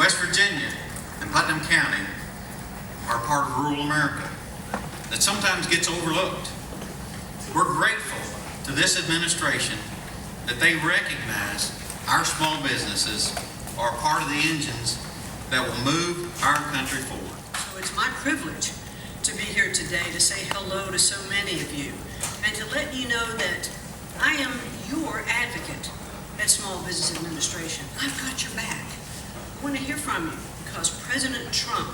West Virginia and Putnam County are part of rural America that sometimes gets overlooked. We're grateful to this administration that they recognize our small businesses are part of the engines that will move our country forward. So it's my privilege to be here today to say hello to so many of you and to let you know that I am your advocate at Small Business Administration. I've got your back. I want to hear from you because President Trump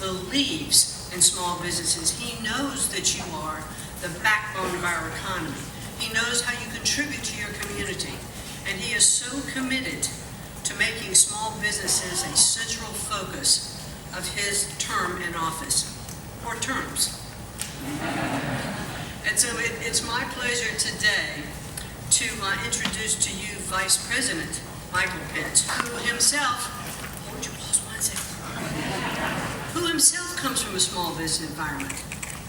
believes in small businesses. He knows that you are the backbone of our economy. He knows how you contribute to your community, and he is so committed to making small businesses a central focus of his term in office, or terms. And so it's my pleasure today to introduce to you Vice President Michael Pence, who himself, hold your applause 1 second, who himself comes from a small business environment.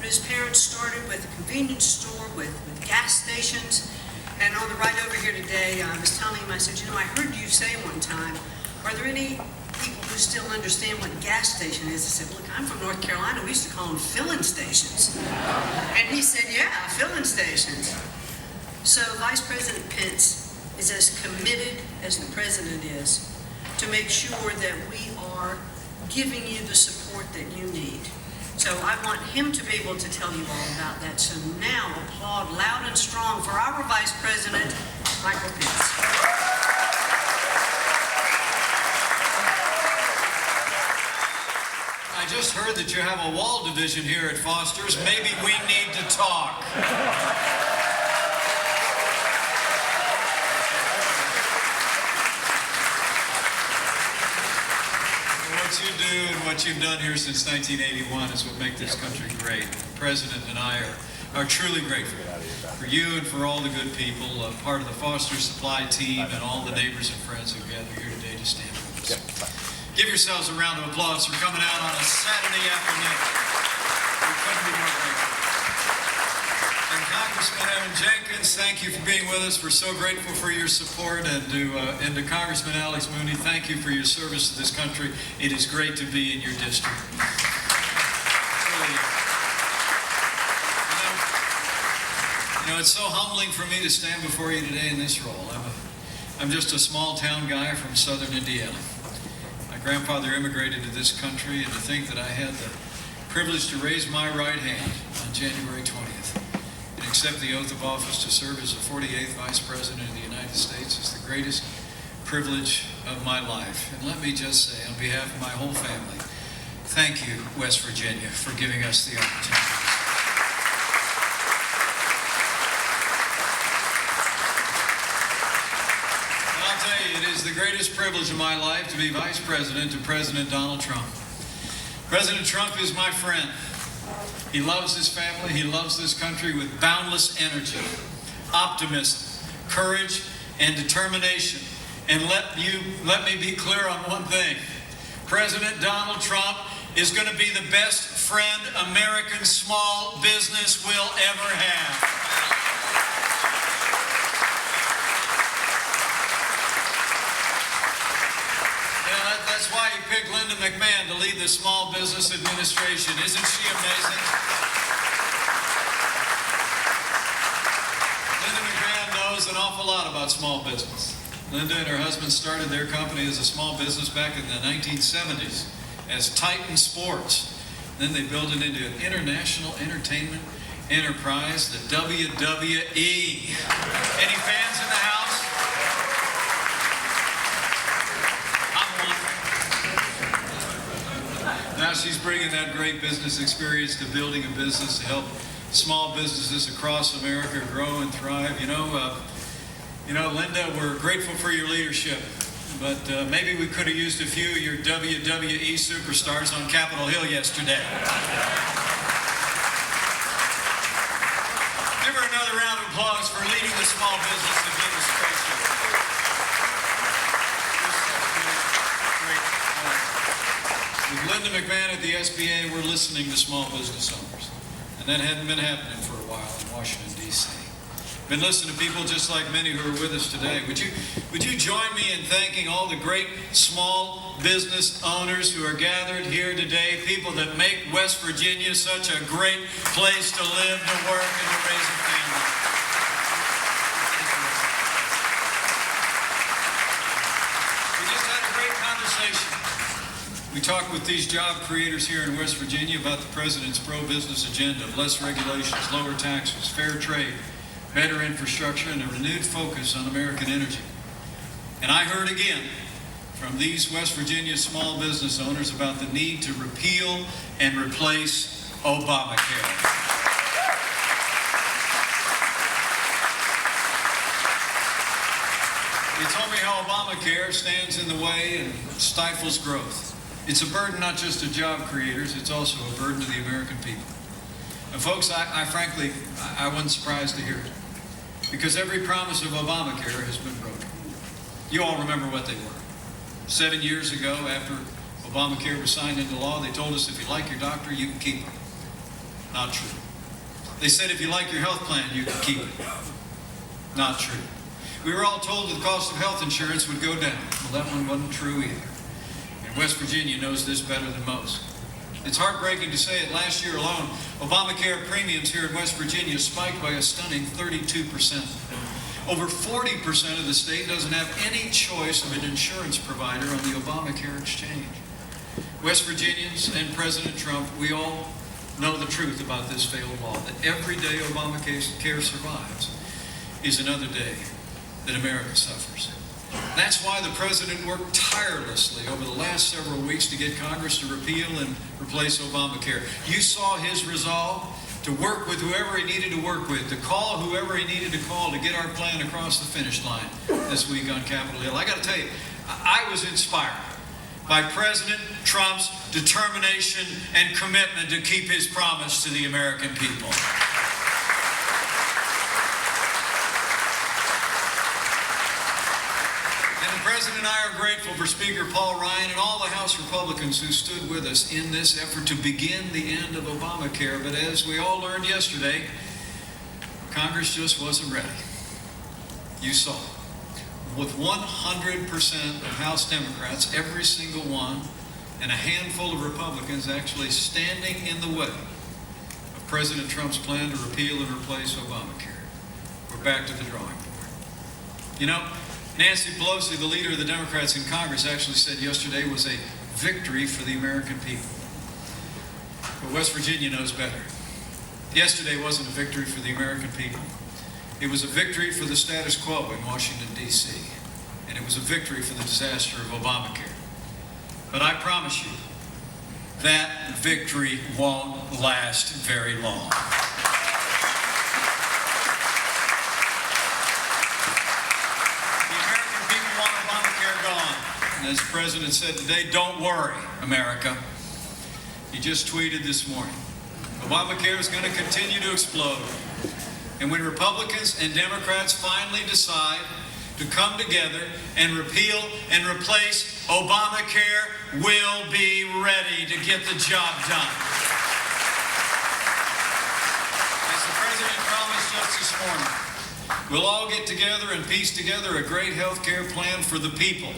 His parents started with a convenience store with gas stations. And on the ride over here today, I was telling him, I said, you know, I heard you say one time, are there any people who still understand what a gas station is? I said, look, I'm from North Carolina. We used to call them filling stations. And he said, yeah, filling stations. So Vice President Pence is as committed as the President is to make sure that we are giving you the support that you need. So I want him to be able to tell you all about that. So now applaud loud and strong for our Vice President, Michael Pence. I just heard that you have a wall division here at Foster's. Maybe we need to talk. What you do and what you've done here since 1981 is what makes this country great. The President and I are truly grateful for you and for all the good people, part of the Foster Supply team and all the neighbors and friends who gather here today to stand with us. Give yourselves a round of applause for coming out on a Saturday afternoon. We couldn't be more grateful. And Congressman Evan Jenkins, thank you for being with us. We're so grateful for your support. And to Congressman Alex Mooney, thank you for your service to this country. It is great to be in your district. You know, it's so humbling for me to stand before you today in this role. I'm just a small town guy from southern Indiana. My grandfather immigrated to this country, and to think that I had the privilege to raise my right hand on January 20th and accept the oath of office to serve as the 48th Vice President of the United States is the greatest privilege of my life. And let me just say, on behalf of my whole family, thank you, West Virginia, for giving us the opportunity. And I'll tell you, it is the greatest privilege of my life to be Vice President to President Donald Trump. President Trump is my friend. He loves his family. He loves this country with boundless energy, optimism, courage, and determination. And let me be clear on one thing. President Donald Trump is going to be the best friend American small business will ever have. That's why he picked Linda McMahon to lead the Small Business Administration. Isn't she amazing? Linda McMahon knows an awful lot about small business. Linda and her husband started their company as a small business back in the 1970s as Titan Sports. Then they built it into an international entertainment enterprise, the WWE. Any fans in the house? Now she's bringing that great business experience to building a business to help small businesses across America grow and thrive. You know, Linda, we're grateful for your leadership, but maybe we could have used a few of your WWE superstars on Capitol Hill yesterday. Give her another round of applause for leading the Small Business Administration. With Linda McMahon at the SBA, we're listening to small business owners. And that hadn't been happening for a while in Washington, D.C. Been listening to people just like many who are with us today. Would you join me in thanking all the great small business owners who are gathered here today, people that make West Virginia such a great place to live, to work, and to raise a family. We just had a great conversation. We talked with these job creators here in West Virginia about the president's pro-business agenda of less regulations, lower taxes, fair trade, better infrastructure, and a renewed focus on American energy. And I heard again from these West Virginia small business owners about the need to repeal and replace Obamacare. They told me how Obamacare stands in the way and stifles growth. It's a burden not just to job creators, it's also a burden to the American people. And folks, I frankly wasn't surprised to hear it, because every promise of Obamacare has been broken. You all remember what they were. 7 years ago, after Obamacare was signed into law, they told us if you like your doctor, you can keep it. Not true. They said if you like your health plan, you can keep it. Not true. We were all told that the cost of health insurance would go down. Well, that one wasn't true either. And West Virginia knows this better than most. It's heartbreaking to say it. Last year alone, Obamacare premiums here in West Virginia spiked by a stunning 32%. Over 40% of the state doesn't have any choice of an insurance provider on the Obamacare exchange. West Virginians and President Trump, we all know the truth about this failed law, that every day Obamacare survives is another day that America suffers. That's why the president worked tirelessly over the last several weeks to get Congress to repeal and replace Obamacare. You saw his resolve to work with whoever he needed to work with, to call whoever he needed to call to get our plan across the finish line this week on Capitol Hill. I got to tell you, I was inspired by President Trump's determination and commitment to keep his promise to the American people. The President and I are grateful for Speaker Paul Ryan and all the House Republicans who stood with us in this effort to begin the end of Obamacare. But as we all learned yesterday, Congress just wasn't ready. You saw it. With 100% of House Democrats, every single one, and a handful of Republicans actually standing in the way of President Trump's plan to repeal and replace Obamacare. We're back to the drawing board. You know, Nancy Pelosi, the leader of the Democrats in Congress, actually said yesterday was a victory for the American people. But West Virginia knows better. Yesterday wasn't a victory for the American people. It was a victory for the status quo in Washington, D.C. And it was a victory for the disaster of Obamacare. But I promise you, that victory won't last very long. As the President said today, don't worry, America. He just tweeted this morning, Obamacare is going to continue to explode. And when Republicans and Democrats finally decide to come together and repeal and replace Obamacare, we'll be ready to get the job done. As the President promised just this morning, we'll all get together and piece together a great health care plan for the people.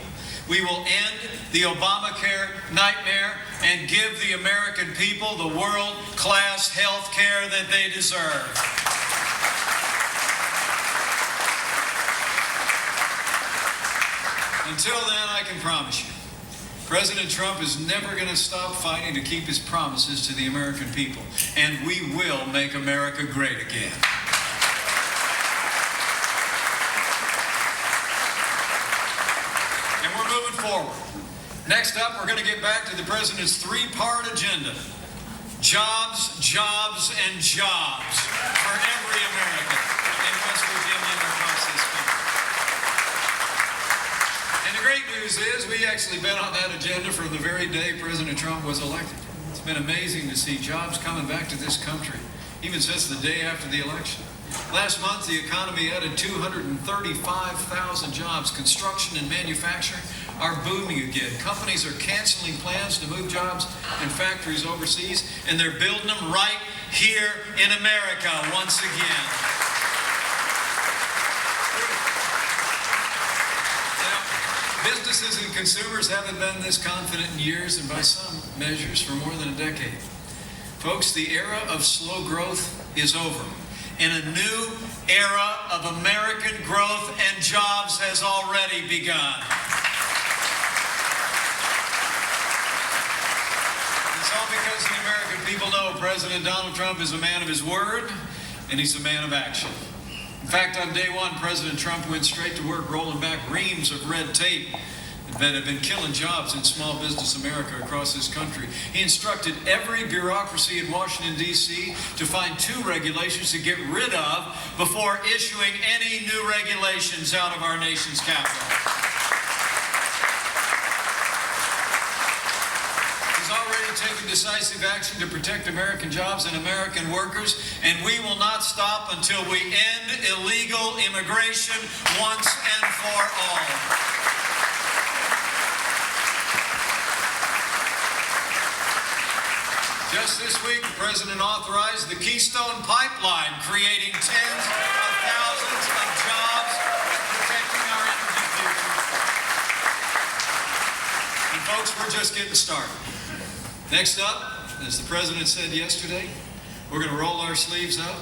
We will end the Obamacare nightmare and give the American people the world-class health care that they deserve. Until then, I can promise you, President Trump is never going to stop fighting to keep his promises to the American people, and we will make America great again. Forward. Next up, we're going to get back to the President's three-part agenda. Jobs, jobs, and jobs for every American in West Virginia and across this country. And the great news is we actually been on that agenda from the very day President Trump was elected. It's been amazing to see jobs coming back to this country, even since the day after the election. Last month, the economy added 235,000 jobs. Construction and manufacturing are booming again. Companies are canceling plans to move jobs and factories overseas, and they're building them right here in America once again. Businesses and consumers haven't been this confident in years, and by some measures for more than a decade. Folks, the era of slow growth is over, and a new era of American growth and jobs has already begun. It's all because the American people know President Donald Trump is a man of his word, and he's a man of action. In fact, on day one, President Trump went straight to work rolling back reams of red tape that have been killing jobs in small business America across this country. He instructed every bureaucracy in Washington, D.C. to find 2 regulations to get rid of before issuing any new regulations out of our nation's capital. He's already taken decisive action to protect American jobs and American workers, and we will not stop until we end illegal immigration once and for all. Just this week, the President authorized the Keystone Pipeline, creating tens of thousands of jobs and protecting our energy future. And folks, we're just getting started. Next up, as the President said yesterday, we're going to roll our sleeves up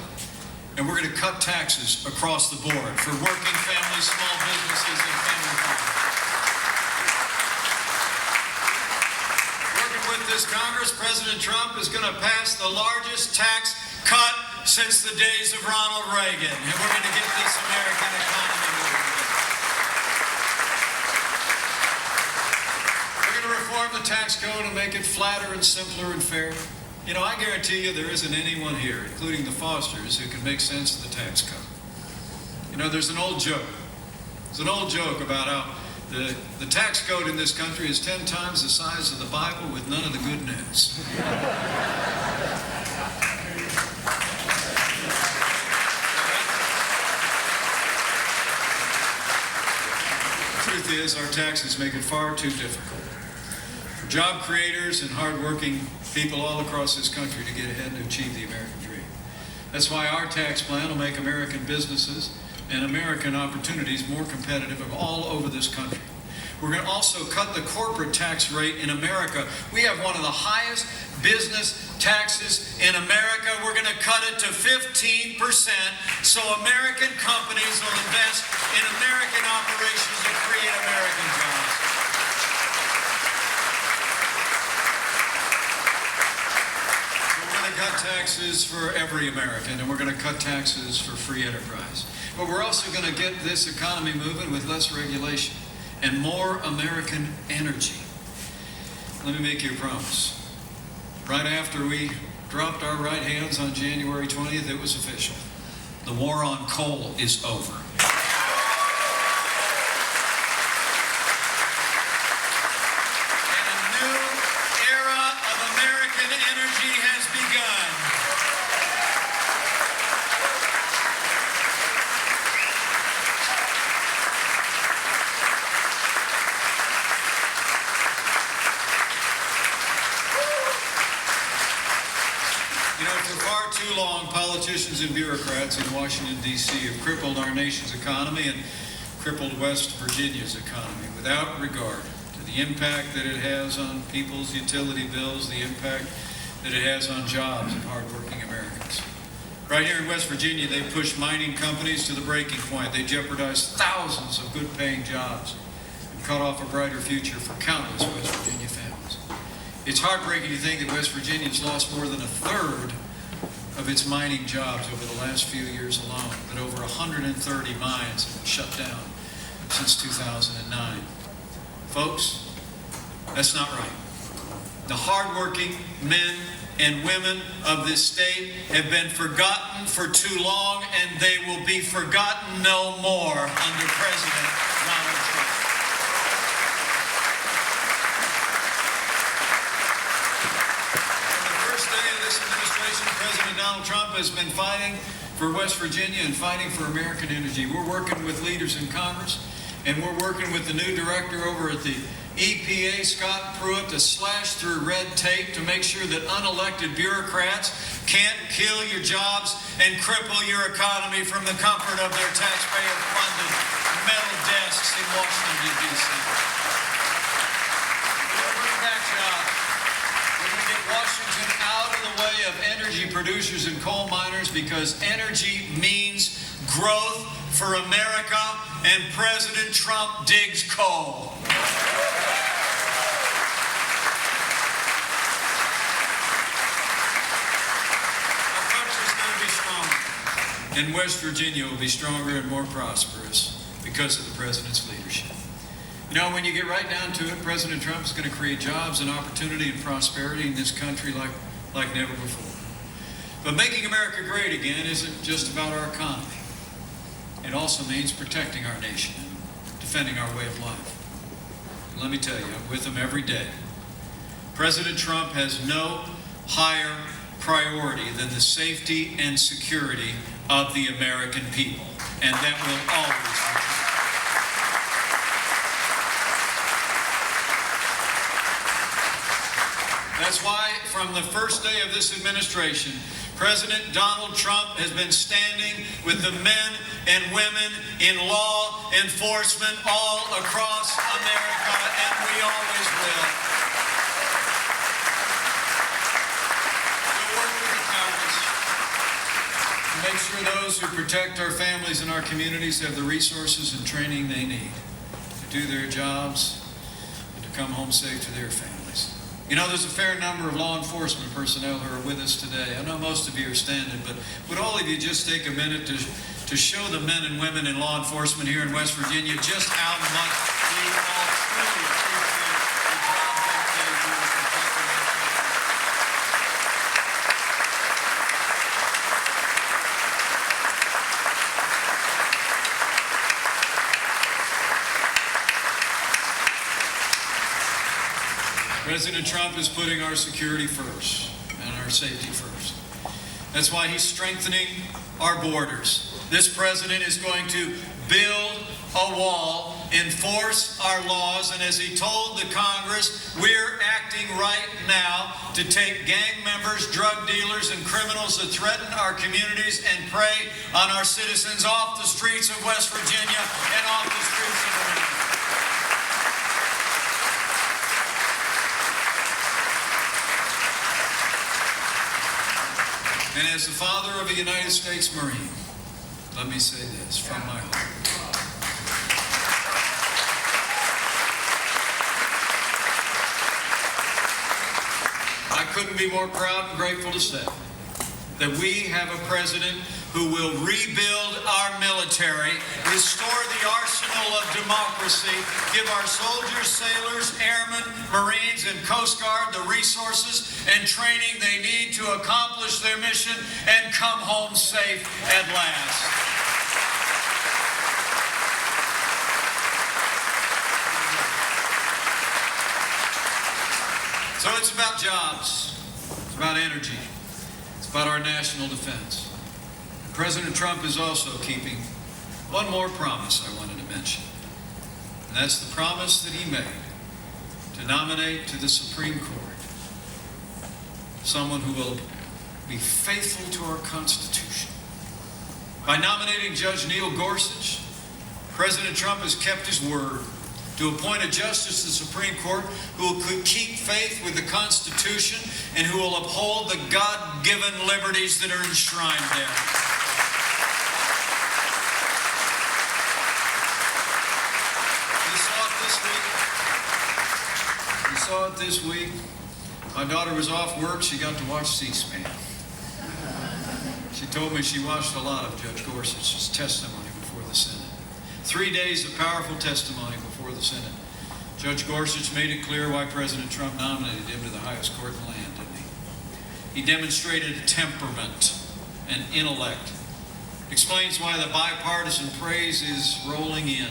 and we're going to cut taxes across the board for working families, small businesses, and family farmers. With this Congress, President Trump is going to pass the largest tax cut since the days of Ronald Reagan, and we're going to get this American economy moving again. We're going to reform the tax code and make it flatter and simpler and fairer. You know, I guarantee you there isn't anyone here, including the Fosters, who can make sense of the tax code. You know, there's an old joke. There's an old joke about how the tax code in this country is 10 times the size of the Bible with none of the good news. The truth is, our taxes make it far too difficult for job creators and hardworking people all across this country to get ahead and achieve the American dream. That's why our tax plan will make American businesses and American opportunities more competitive all over this country. We're going to also cut the corporate tax rate in America. We have one of the highest business taxes in America. We're going to cut it to 15% so American companies will invest in American operations and create American jobs. We're going to cut taxes for every American, and we're going to cut taxes for free enterprise. But we're also going to get this economy moving with less regulation and more American energy. Let me make you a promise. Right after we dropped our right hands on January 20th, it was official. The war on coal is over. And a new era of American energy has begun. For far too long, politicians and bureaucrats in Washington, D.C. have crippled our nation's economy and crippled West Virginia's economy without regard to the impact that it has on people's utility bills, the impact that it has on jobs of hardworking Americans. Right here in West Virginia, they pushed mining companies to the breaking point. They jeopardized thousands of good-paying jobs and cut off a brighter future for countless West Virginia families. It's heartbreaking to think that West Virginia's lost more than a third of its mining jobs over the last few years alone, that over 130 mines have been shut down since 2009. Folks, that's not right. The hardworking men and women of this state have been forgotten for too long, and they will be forgotten no more under President Ronald Trump. President Donald Trump has been fighting for West Virginia and fighting for American energy. We're working with leaders in Congress, and we're working with the new director over at the EPA, Scott Pruitt, to slash through red tape to make sure that unelected bureaucrats can't kill your jobs and cripple your economy from the comfort of their taxpayer-funded metal desks in Washington, D.C. We're going to bring back jobs. We're going to get Washington out of the way of energy producers and coal miners, because energy means growth for America, and President Trump digs coal. And West Virginia will be stronger and more prosperous because of the president's leadership. You know, when you get right down to it, President Trump is going to create jobs and opportunity and prosperity in this country like never before. But making America great again isn't just about our economy. It also means protecting our nation and defending our way of life. And let me tell you, I'm with him every day. President Trump has no higher priority than the safety and security of the American people, and that will always be true. That's why, from the first day of this administration, President Donald Trump has been standing with the men and women in law enforcement all across America, and we always will. Make sure those who protect our families and our communities have the resources and training they need to do their jobs and to come home safe to their families. You know, there's a fair number of law enforcement personnel who are with us today. I know most of you are standing, but would all of you just take a minute to show the men and women in law enforcement here in West Virginia just how much we all truly appreciate the job that they do in protecting our families. President Trump is putting our security first and our safety first. That's why he's strengthening our borders. This president is going to build a wall, enforce our laws, and as he told the Congress, we're acting right now to take gang members, drug dealers, and criminals that threaten our communities and prey on our citizens off the streets of West Virginia and off the streets of America. And as the father of a United States Marine, let me say this from my heart. I couldn't be more proud and grateful to say that we have a president who will rebuild our military, restore the arsenal of democracy, give our soldiers, sailors, airmen, Marines, and Coast Guard the resources and training they need to accomplish their mission and come home safe at last. So it's about jobs, it's about energy, it's about our national defense. President Trump is also keeping one more promise I wanted to mention. And that's the promise that he made to nominate to the Supreme Court someone who will be faithful to our Constitution. By nominating Judge Neil Gorsuch, President Trump has kept his word to appoint a justice to the Supreme Court who will keep faith with the Constitution and who will uphold the God-given liberties that are enshrined there. You saw it this week. My daughter was off work. She got to watch C-SPAN. She told me she watched a lot of Judge Gorsuch's testimony before the Senate. 3 days of powerful testimony before the Senate. Judge Gorsuch made it clear why President Trump nominated him to the highest court in the land, didn't he? He demonstrated temperament and intellect. Explains why the bipartisan praise is rolling in.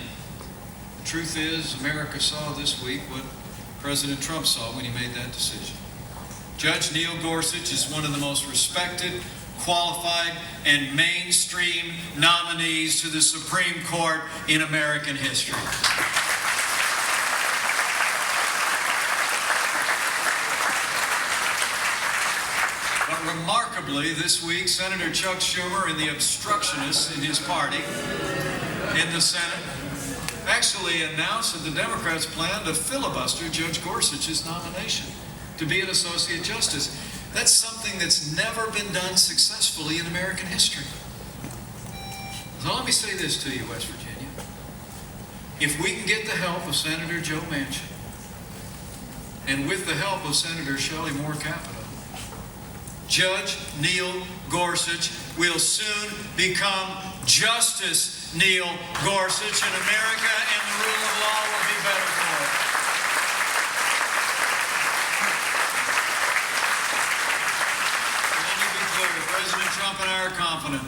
The truth is, America saw this week what President Trump saw when he made that decision. Judge Neil Gorsuch is one of the most respected, qualified, and mainstream nominees to the Supreme Court in American history. But remarkably, this week, Senator Chuck Schumer and the obstructionists in his party in the Senate actually announced that the Democrats plan to filibuster Judge Gorsuch's nomination to be an associate justice. That's something that's never been done successfully in American history. So let me say this to you, West Virginia. If we can get the help of Senator Joe Manchin, and with the help of Senator Shelley Moore Capito, Judge Neil Gorsuch will soon become Justice Neil Gorsuch, and America and the rule of law will be better for it. Let me be clear, President Trump and I are confident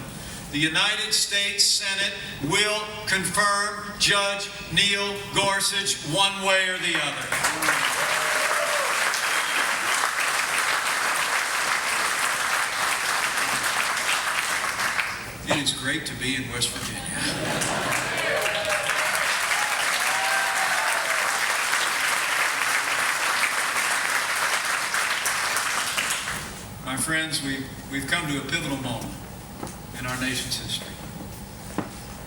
the United States Senate will confirm Judge Neil Gorsuch one way or the other. It is great to be in West Virginia. My friends, we've come to a pivotal moment in our nation's history.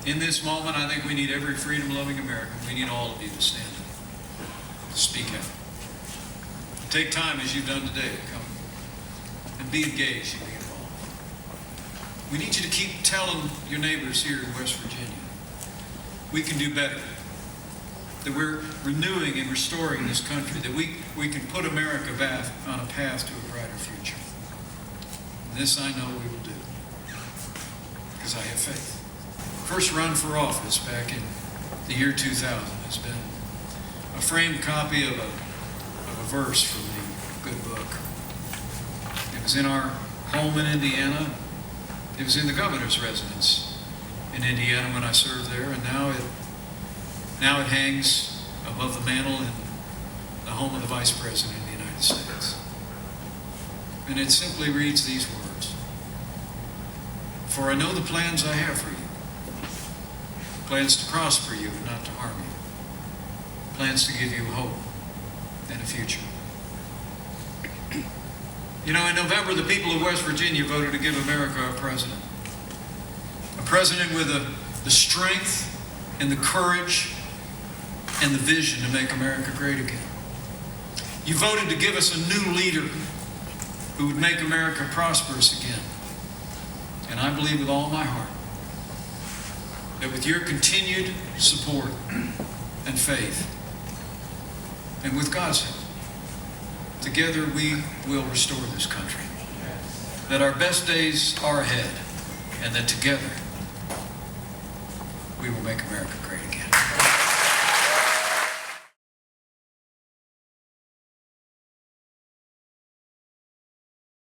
In this moment, I think we need every freedom-loving American. We need all of you to stand up, to speak out. Take time, as you've done today, to come and be engaged and be involved. We need you to keep telling your neighbors here in West Virginia we can do better, that we're renewing and restoring this country, that we can put America back on a path to a brighter future. And this I know we will do, because I have faith. First run for office back in the year 2000 has been a framed copy of a verse from the good book. It was in our home in Indiana. It was in the governor's residence in Indiana when I served there, and now it hangs above the mantle in the home of the Vice President of the United States. And it simply reads these words: "For I know the plans I have for you, plans to prosper you and not to harm you, plans to give you hope and a future." You know, in November, the people of West Virginia voted to give America a president with the strength and the courage and the vision to make America great again. You voted to give us a new leader who would make America prosperous again. And I believe with all my heart that with your continued support and faith, and with God's help, together we will restore this country. That our best days are ahead, and that together we will make America great.